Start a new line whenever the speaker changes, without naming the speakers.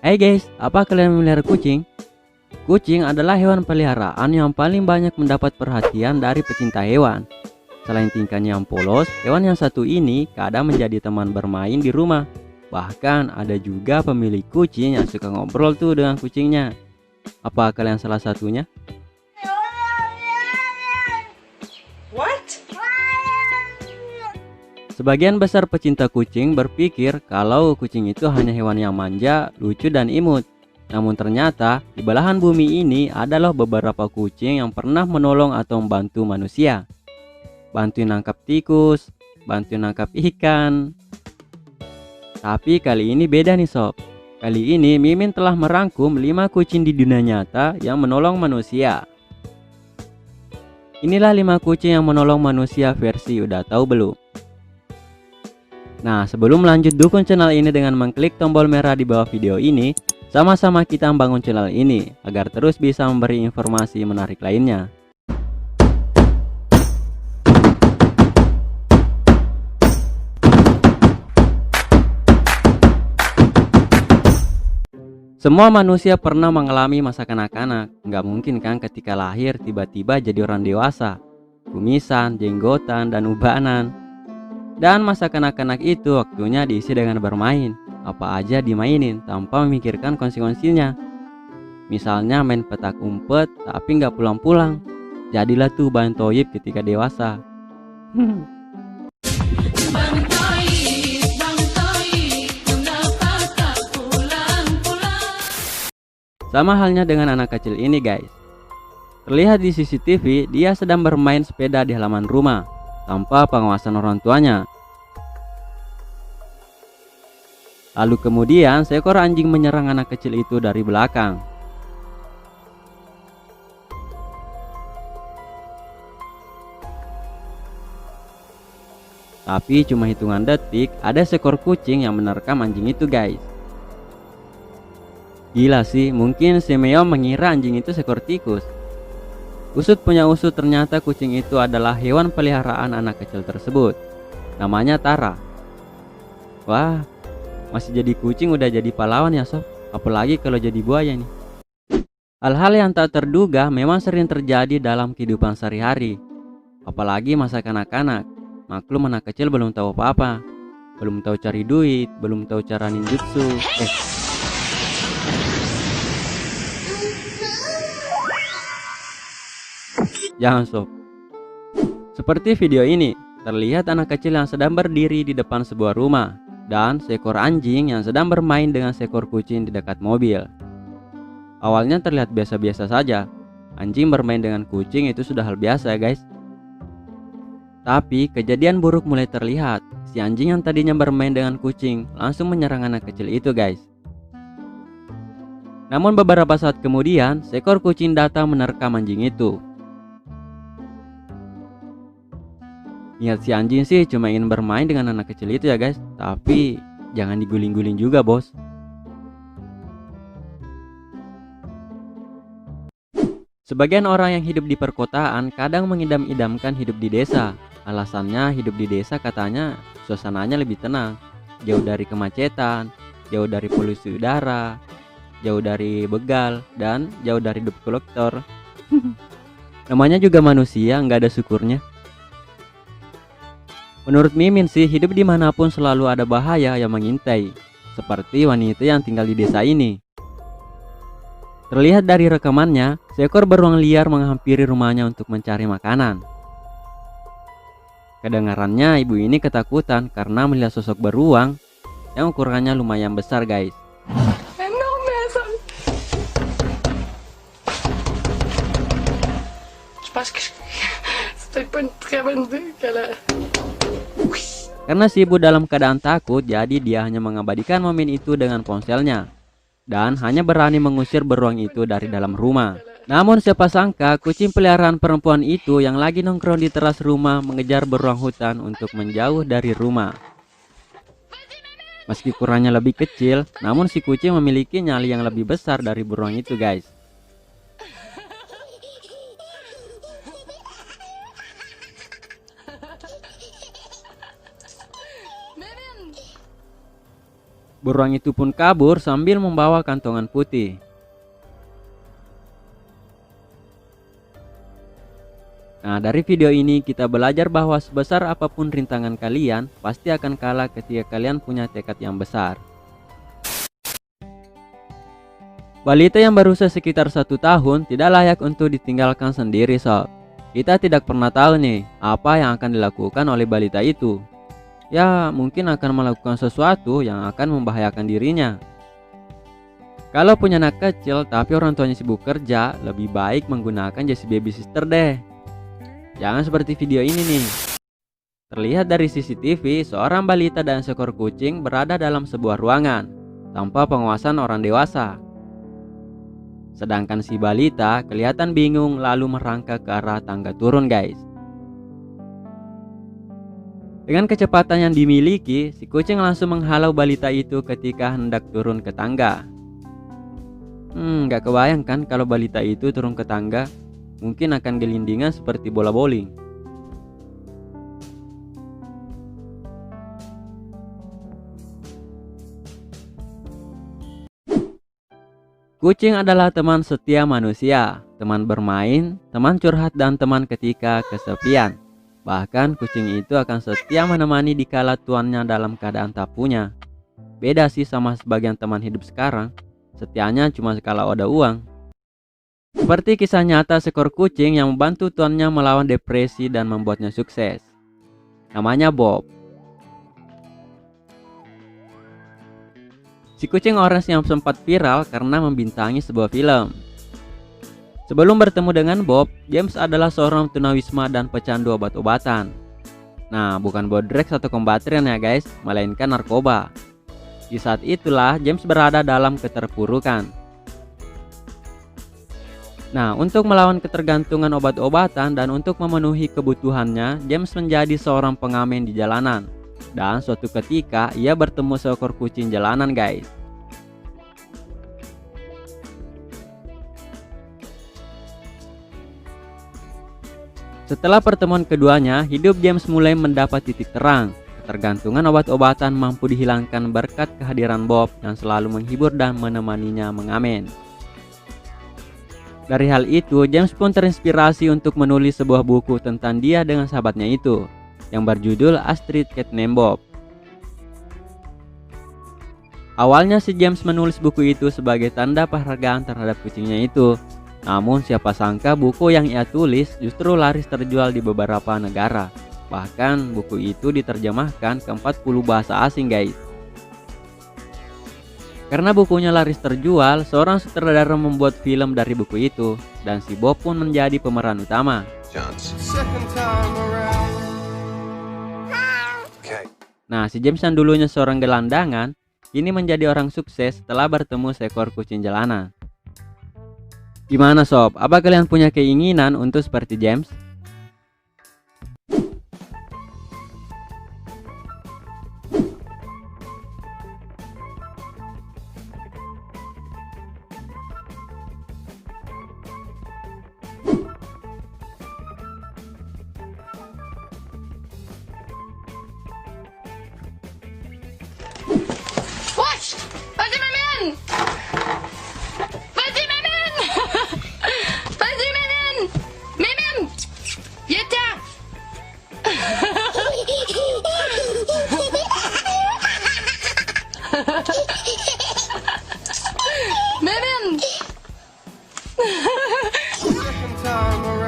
Hai guys, apa kalian memelihara kucing? Kucing adalah hewan peliharaan yang paling banyak mendapat perhatian dari pecinta hewan. Selain tingkahnya yang polos, hewan yang satu ini kadang menjadi teman bermain di rumah. Bahkan ada juga pemilik kucing yang suka ngobrol tuh dengan kucingnya. Apa kalian salah satunya?
What?
Sebagian besar pecinta kucing berpikir kalau kucing itu hanya hewan yang manja, lucu, dan imut. Namun ternyata di belahan bumi ini adalah beberapa kucing yang pernah menolong atau membantu manusia. Bantuin nangkap tikus, bantuin nangkap ikan. Tapi kali ini beda nih sob. Kali ini Mimin telah merangkum 5 kucing di dunia nyata yang menolong manusia. Inilah 5 kucing yang menolong manusia versi udah tahu belum? Nah, sebelum lanjut, dukung channel ini dengan mengklik tombol merah di bawah video ini. Sama-sama kita membangun channel ini agar terus bisa memberi informasi menarik lainnya. Semua manusia pernah mengalami masa kanak-kanak. Nggak mungkin kan ketika lahir tiba-tiba jadi orang dewasa. Kumisan, jenggotan, dan ubanan. Dan masa kanak-kanak itu waktunya diisi dengan bermain. Apa aja dimainin tanpa memikirkan konsekuensinya. Misalnya main petak umpet tapi nggak pulang-pulang. Jadilah tuh Bang Toyib ketika dewasa. Sama halnya dengan anak kecil ini guys. Terlihat di CCTV dia sedang bermain sepeda di halaman rumah tanpa pengawasan orang tuanya. Lalu kemudian seekor anjing menyerang anak kecil itu dari belakang. Tapi cuma hitungan detik ada seekor kucing yang menerkam anjing itu guys. Gila sih, mungkin si Meo mengira anjing itu seekor tikus. Usut punya usut, ternyata kucing itu adalah hewan peliharaan anak kecil tersebut. Namanya Tara. Wah, masih jadi kucing udah jadi pahlawan ya sob. Apalagi kalau jadi buaya nih. Hal-hal yang tak terduga memang sering terjadi dalam kehidupan sehari-hari. Apalagi masa kanak-kanak. Maklum anak kecil belum tahu apa-apa. Belum tahu cari duit, belum tahu cara ninjutsu. Jangan sob. Seperti video ini, terlihat anak kecil yang sedang berdiri di depan sebuah rumah dan seekor anjing yang sedang bermain dengan seekor kucing di dekat mobil. Awalnya terlihat biasa-biasa saja. Anjing bermain dengan kucing itu sudah hal biasa guys. Tapi kejadian buruk mulai terlihat. Si anjing yang tadinya bermain dengan kucing langsung menyerang anak kecil itu guys. Namun beberapa saat kemudian seekor kucing datang menerkam anjing itu. Niat si anjing sih cuma ingin bermain dengan anak kecil itu ya guys. Tapi jangan diguling-guling juga bos. Sebagian orang yang hidup di perkotaan kadang mengidam-idamkan hidup di desa. Alasannya hidup di desa katanya suasananya lebih tenang. Jauh dari kemacetan, jauh dari polusi udara, jauh dari begal, dan jauh dari debt collector. Namanya juga manusia, nggak ada syukurnya. Menurut Mimin sih, hidup dimanapun selalu ada bahaya yang mengintai. Seperti wanita yang tinggal di desa ini. Terlihat dari rekamannya, seekor beruang liar menghampiri rumahnya untuk mencari makanan. Kedengarannya ibu ini ketakutan karena melihat sosok beruang yang ukurannya lumayan besar guys. Karena si ibu dalam keadaan takut, jadi dia hanya mengabadikan momen itu dengan ponselnya. Dan hanya berani mengusir beruang itu dari dalam rumah. Namun siapa sangka kucing peliharaan perempuan itu yang lagi nongkrong di teras rumah mengejar beruang hutan untuk menjauh dari rumah. Meski ukurannya lebih kecil, namun si kucing memiliki nyali yang lebih besar dari beruang itu guys. Beruang itu pun kabur sambil membawa kantongan putih. Nah, dari video ini kita belajar bahwa sebesar apapun rintangan kalian, pasti akan kalah ketika kalian punya tekad yang besar. Balita yang berusia sekitar 1 tahun tidak layak untuk ditinggalkan sendiri, sob. Kita tidak pernah tahu nih, apa yang akan dilakukan oleh balita itu. Ya, mungkin akan melakukan sesuatu yang akan membahayakan dirinya. Kalau punya anak kecil tapi orang tuanya sibuk kerja, lebih baik menggunakan jasa babysitter deh. Jangan seperti video ini nih. Terlihat dari CCTV, seorang balita dan seekor kucing berada dalam sebuah ruangan tanpa pengawasan orang dewasa. Sedangkan si balita kelihatan bingung lalu merangkak ke arah tangga turun, guys. Dengan kecepatan yang dimiliki, si kucing langsung menghalau balita itu ketika hendak turun ke tangga. Gak kebayang kan kalau balita itu turun ke tangga. Mungkin akan gelindingan seperti bola bowling. Kucing adalah teman setia manusia, teman bermain, teman curhat, dan teman ketika kesepian. Bahkan kucing itu akan setia menemani di kala tuannya dalam keadaan tak punya. Beda sih sama sebagian teman hidup sekarang, setianya cuma sekala ada uang. Seperti kisah nyata seekor kucing yang membantu tuannya melawan depresi dan membuatnya sukses. Namanya Bob. Si kucing orange yang sempat viral karena membintangi sebuah film. Sebelum bertemu dengan Bob, James adalah seorang tunawisma dan pecandu obat-obatan. Nah, bukan bodrex atau kombatren ya guys, melainkan narkoba. Di saat itulah James berada dalam keterpurukan. Nah, untuk melawan ketergantungan obat-obatan dan untuk memenuhi kebutuhannya, James menjadi seorang pengamen di jalanan. Dan suatu ketika, ia bertemu seekor kucing jalanan, guys. Setelah pertemuan keduanya, hidup James mulai mendapat titik terang. Ketergantungan obat-obatan mampu dihilangkan berkat kehadiran Bob yang selalu menghibur dan menemaninya mengamen. Dari hal itu, James pun terinspirasi untuk menulis sebuah buku tentang dia dengan sahabatnya itu, yang berjudul A Street Cat Named Bob. Awalnya si James menulis buku itu sebagai tanda penghargaan terhadap kucingnya itu. Namun siapa sangka buku yang ia tulis justru laris terjual di beberapa negara. Bahkan buku itu diterjemahkan ke 40 bahasa asing, guys. Karena bukunya laris terjual, seorang sutradara membuat film dari buku itu, dan si Bob pun menjadi pemeran utama. Nah, si James yang dulunya seorang gelandangan, kini menjadi orang sukses setelah bertemu seekor kucing jalanan. Gimana sob, apa kalian punya keinginan untuk seperti James?
Second time around.